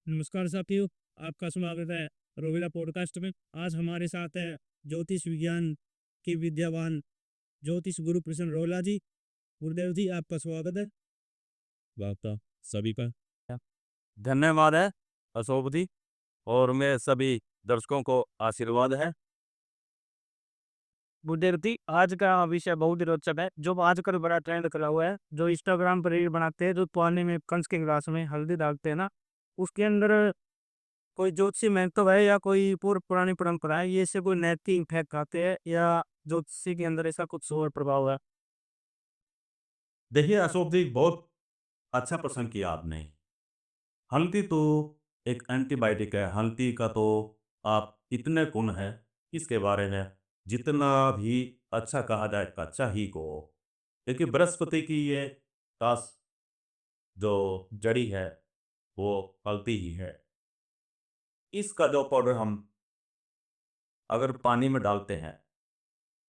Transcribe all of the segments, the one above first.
नमस्कार साथियों, आपका स्वागत है रोविला पॉडकास्ट में। आज हमारे साथ है ज्योतिष विज्ञान की विद्यावान ज्योतिष गुरु प्रसन्न रोला जी। गुरुदेव जी, आपका स्वागत है। वार्ता सभी का धन्यवाद है अशोक जी, और मैं सभी दर्शकों को आशीर्वाद है। गुरुदेव जी, आज का विषय बहुत ही रोचक है। जो आजकल बड़ा ट्रेंड करा हुआ है, जो इंस्टाग्राम पर रील बनाते हैं, जो पानी में कंच के गिलास में हल्दी डालते हैं ना, उसके अंदर कोई ज्योतिषी महत्व है या कोई पूर्व पुरानी परंपरा है? ये इससे कोई नैतिक इम्पैक्ट आते हैं या ज्योतिषी के अंदर ऐसा कुछ और प्रभाव है? देखिए अशोक जी, बहुत अच्छा प्रश्न किया आपने। हल्दी तो एक एंटीबायोटिक है। हल्दी का तो आप इतने गुण है इसके बारे में जितना भी अच्छा कहा जाए अच्छा ही को। क्योंकि बृहस्पति की ये खास जो जड़ी है वो हल्दी ही है। इसका जो पाउडर हम अगर पानी में डालते हैं,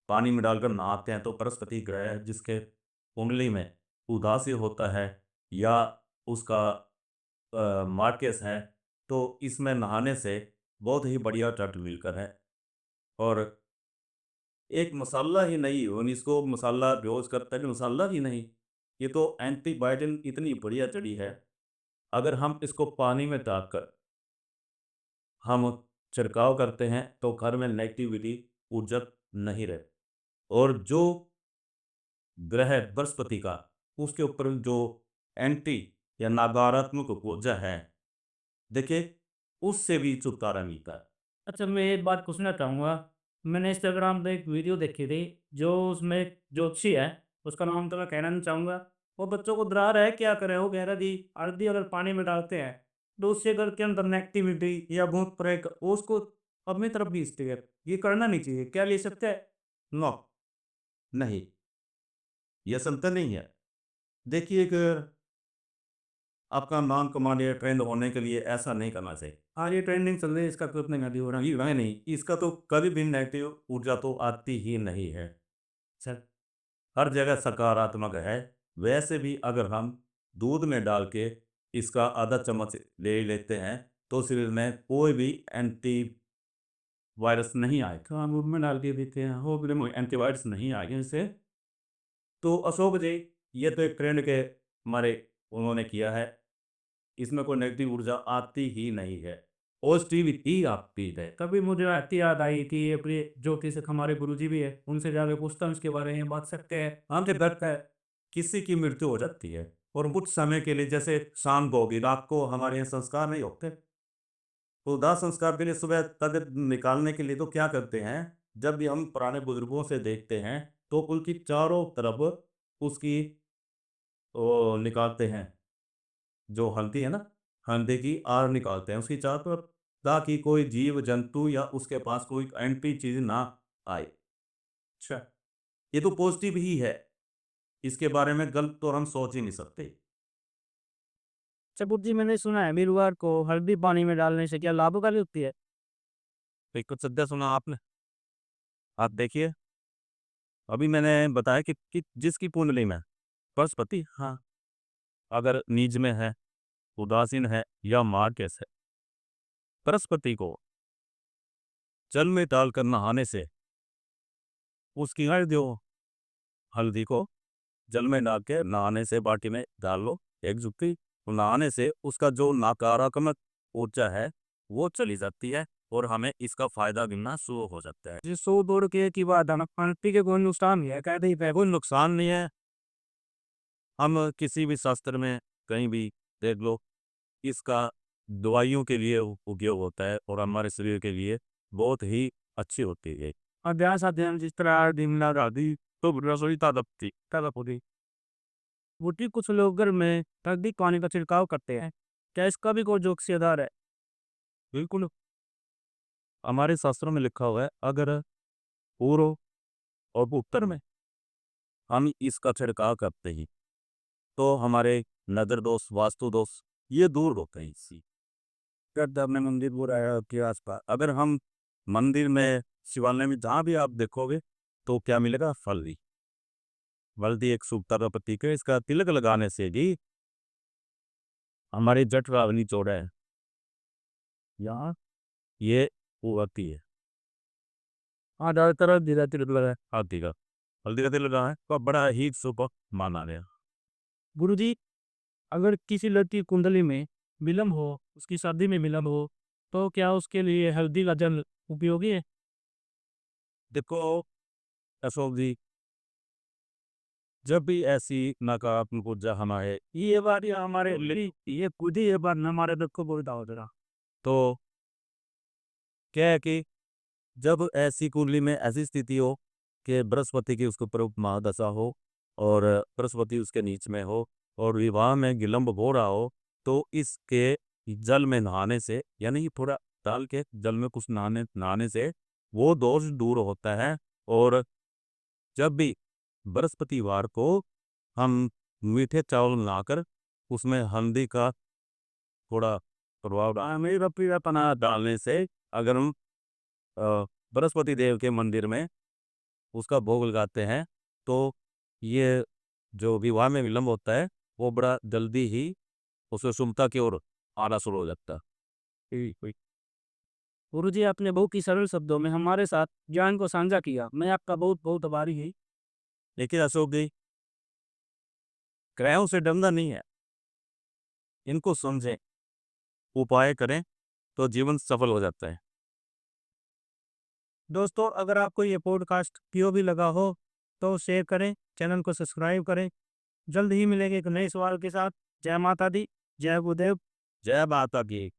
पानी में डालकर नहाते हैं, तो बृहस्पति ग्रह जिसके कुंडली में उदासी होता है या उसका मार्केस है, तो इसमें नहाने से बहुत ही बढ़िया रिजल्ट मिलकर है। और एक मसाला ही नहीं, हम इसको मसाला यूज करते हैं, मसाला ही नहीं, ये तो एंटीबायोटिक इतनी बढ़िया जड़ी है। अगर हम इसको पानी में डालकर हम छिड़काव करते हैं तो घर में नेगेटिविटी ऊर्जा नहीं रहती। और जो ग्रह बृहस्पति का उसके ऊपर जो एंटी या नकारात्मक ऊर्जा है, देखिए उससे भी छुटकारा मिलता है। अच्छा, मैं एक बात पूछना चाहूँगा। मैंने इंस्टाग्राम पे एक वीडियो देखी थी, जो उसमें एक ज्योतिषी है, उसका नाम तो मैं कहना नहीं चाहूँगा। वो बच्चों को डरा रहा है, क्या करें? वो कह रहा जी, हल्दी अगर पानी में डालते हैं तो उससे घर के अंदर नेगेटिविटी या भूत प्रेत वो उसको अपनी तरफ खींचती है। ये करना नहीं चाहिए, क्या ले सकते हैं? नो, नहीं, यह संत नहीं है। देखिए, एक आपका नाम कमाने ट्रेंड होने के लिए ऐसा नहीं करना चाहिए। हाँ, ये ट्रेंडिंग चल रही है, इसका तो अपने गाड़ी हो रहा है। ये नहीं, इसका तो कभी भी नेगेटिव ऊर्जा तो आती ही नहीं है सर। हर जगह सकारात्मक है। वैसे भी अगर हम दूध में डाल के इसका आधा चम्मच ले लेते हैं तो शरीर में कोई भी एंटी वायरस नहीं आएगा। हाँ, मुंह में डाल के देते हैं, हो गए। एंटीवायरस नहीं आएंगे इससे। तो अशोक जी, ये तो एक ट्रेंड के हमारे उन्होंने किया है, इसमें कोई नेगेटिव ऊर्जा आती ही नहीं है, पॉजिटिव ही आती है। तभी मुझे आती याद आई कि ये अपने ज्योतिष हमारे गुरुजी भी है, उनसे जाके पूछता हूँ इसके बारे में, बात सकते हैं। हमसे दर्द है, किसी की मृत्यु हो जाती है और कुछ समय के लिए, जैसे शाम को होगी, रात को हमारे यहाँ संस्कार नहीं होते, तो दाह संस्कार के लिए सुबह तद निकालने के लिए तो क्या करते हैं, जब भी हम पुराने बुजुर्गों से देखते हैं तो उनकी चारों तरफ उसकी वो निकालते हैं, जो हल्दी है ना, हल्दी की आर निकालते हैं उसकी चारों तरफ, ताकि कोई जीव जंतु या उसके पास कोई एंटी चीज ना आए। अच्छा, ये तो पॉजिटिव ही है, इसके बारे में गलत तो हम सोच ही नहीं सकते। चबुर जी, मैंने सुना है वीरवार को हल्दी पानी में डालने से क्या लाभकारी होती है? तो कुछ सद्या सुना आपने? आप देखिए, अभी मैंने बताया कि जिसकी कुंडली में बृहस्पति, हाँ, अगर नीच में है, उदासीन है या मार्केस है, बृहस्पति को जल में डालकर नहाने से उसकी हल्दी हो, हल्दी को जल में डाल के नहाने से बाटी में डाल लो एक जुत्ती, तो नहाने से उसका जो नकारात्मक ऊर्जा है वो चली जाती है और हमें इसका फायदा मिलना शुरू हो जाता है। जी, सो दौड़ के की बात है ना, पानी के कोई नुकसान नहीं है, कहते ही पे। कोई नुकसान नहीं है। हम किसी भी शास्त्र में कहीं भी देख लो, इसका दवाइयों के लिए उपयोग होता है और हमारे शरीर के लिए बहुत ही अच्छी होती है। अभ्यास अध्ययन जिस तरह दिमला दादी तो रसोई तादपती तलब होती बूटी, कुछ लोग घर में नजदीक पानी का छिड़काव करते हैं, क्या इसका भी कोई जोक से आधार है? बिल्कुल, हमारे शास्त्रों में लिखा हुआ है, अगर पूर्व और उत्तर में हम इसका छिड़काव करते ही तो हमारे नजर दोष, वास्तु दोष, ये दूर होते हैं। इसी अपने मंदिर पूरा है के आसपास। अगर हम मंदिर में, शिवालय में, जहाँ भी आप देखोगे तो क्या मिलेगा? फल। हल्दी एक शुभता का प्रतीक है। इसका तिलक लगाने से भी हमारे जठ रावनी चौड़ा है, यहाँ ये वो आती है। हाँ ज़्यादातर धीरे धीरे लगा है। हल्दी का हल्दी का तेल लगाना है तो बड़ा ही शुभ माना गया। गुरुजी, अगर किसी लड़की की कुंडली में विलम्ब हो, उसकी शादी में विलम्ब हो, तो क्या उसके लिए हल्दी का जल उपयोगी है? देखो अशोक जी, जब भी ऐसी नकारात्मक ऊर्जा हमारे ये बात ये हमारे ये खुद ही ये बात हमारे दुख को बोलता हो जरा। तो क्या है कि जब ऐसी कुंडली में ऐसी स्थिति हो कि बृहस्पति की उसके ऊपर महादशा हो और बृहस्पति उसके नीच में हो और विवाह में विलंब हो रहा हो, तो इसके जल में नहाने से यानी कि थोड़ा डाल के जल में कुछ नहाने नहाने से वो दोष दूर होता है। और जब भी बृहस्पतिवार को हम मीठे चावल बनाकर उसमें हल्दी का थोड़ा प्रभाव मेरा पीला पना डालने से अगर हम बृहस्पति देव के मंदिर में उसका भोग लगाते हैं तो ये जो विवाह में विलंब होता है वो बड़ा जल्दी ही उससे शुभता की ओर आना शुरू हो जाता है। गुरुजी, आपने बहुत ही सरल शब्दों में हमारे साथ ज्ञान को साझा किया। मैं आपका बहुत बहुत आभारी हूँ। लेकिन अशोक जी, ग्रहों से डरना नहीं है, इनको समझें, उपाय करें तो जीवन सफल हो जाता है। दोस्तों, अगर आपको ये पॉडकास्ट उपयोगी लगा हो तो शेयर करें, चैनल को सब्सक्राइब करें। जल्द ही मिलेंगे एक नए सवाल के साथ। जय माता दी, जय गुरुदेव। जय माता की।